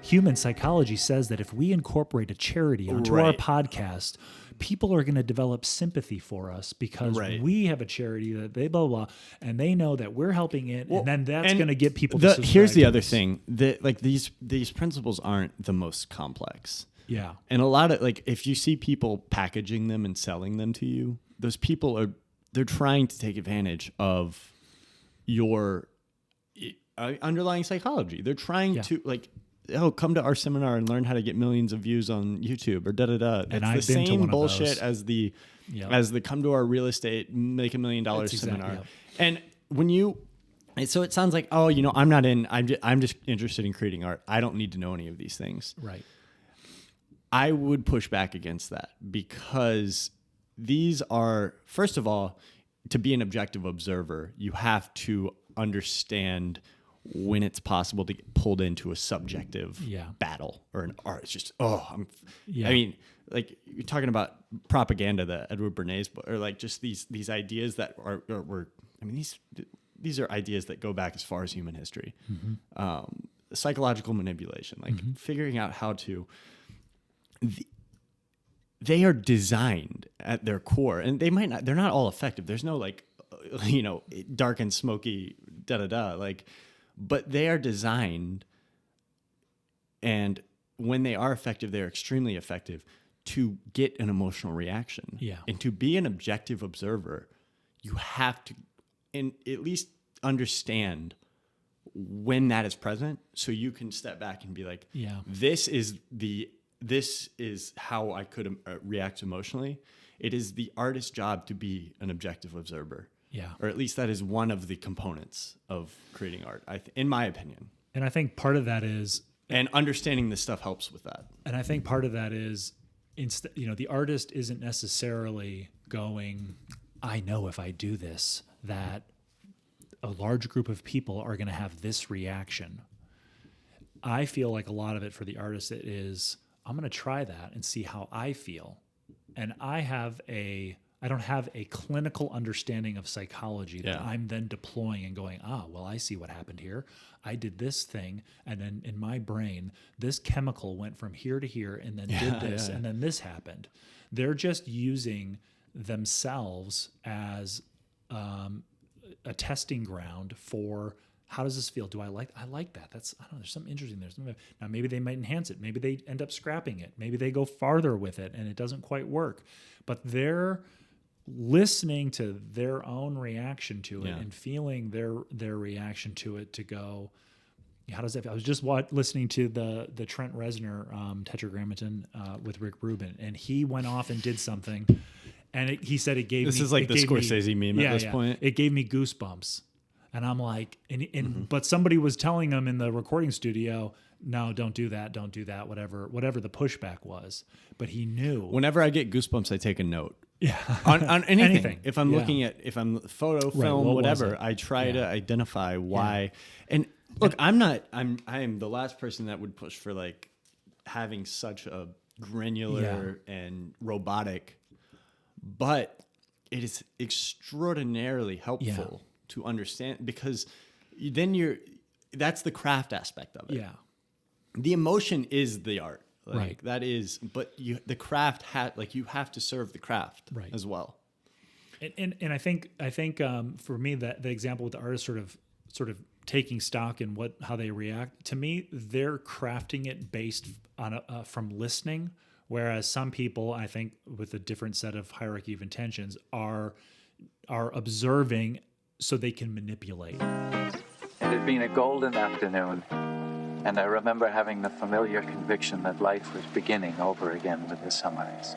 human psychology says that if we incorporate a charity onto our podcast, people are going to develop sympathy for us because we have a charity that they blah, blah, and they know that we're helping it. And then that's going to get people to subscribe. Here's the other thing that like these principles aren't the most complex. Yeah. And a lot of like, if you see people packaging them and selling them to you, those people they're trying to take advantage of your underlying psychology. They're trying to like, come to our seminar and learn how to get millions of views on YouTube or da-da-da. It's the same bullshit as the come to our real estate, make $1 million seminar. And so it sounds like, I'm just interested in creating art. I don't need to know any of these things. Right. I would push back against that because these are, first of all, to be an objective observer, you have to understand when it's possible to get pulled into a subjective battle or an art. It's just, I mean, like you're talking about propaganda, the Edward Bernays book, or like just these ideas that these are ideas that go back as far as human history. Psychological manipulation, like figuring out how to, they are designed at their core, and they're not all effective. There's no like, dark and smoky like, but they are designed, and when they are effective, they're extremely effective to get an emotional reaction. Yeah. And to be an objective observer, you have to at least understand when that is present, so you can step back and be like, this is how I could react emotionally. It is the artist's job to be an objective observer. Yeah. Or at least that is one of the components of creating art, in my opinion. And I think part of that is... And understanding this stuff helps with that. And I think part of that is, the artist isn't necessarily going, I know if I do this, that a large group of people are going to have this reaction. I feel like a lot of it for the artist, it is, I'm going to try that and see how I feel. And I don't have a clinical understanding of psychology that I'm then deploying and going, I see what happened here. I did this thing, and then in my brain, this chemical went from here to here and then did this, and then this happened. They're just using themselves as a testing ground for, how does this feel? I like that. There's something interesting there. Now maybe they might enhance it. Maybe they end up scrapping it. Maybe they go farther with it and it doesn't quite work. But they're listening to their own reaction to it and feeling their reaction to it to go, how does that feel? I was just listening to the Trent Reznor Tetragrammaton with Rick Rubin, and he went off and did something, and he said it gave me... This is like the Scorsese meme at this point. It gave me goosebumps. And I'm like, but somebody was telling him in the recording studio, no, don't do that, whatever the pushback was. But he knew. Whenever I get goosebumps, I take a note. Yeah. on anything. If I'm looking at, if I'm photo, film, whatever, I try to identify why. Yeah. And look, I am the last person that would push for like having such a granular and robotic, but it is extraordinarily helpful to understand, because then that's the craft aspect of it. Yeah. The emotion is the art. Like, right. That is, but the craft you have to serve the craft as well. And I think for me that the example with the artist sort of taking stock in how they react, to me, they're crafting it based on from listening, whereas some people, I think, with a different set of hierarchy of intentions, are observing so they can manipulate. It had been a golden afternoon, and I remember having the familiar conviction that life was beginning over again with the sunrise.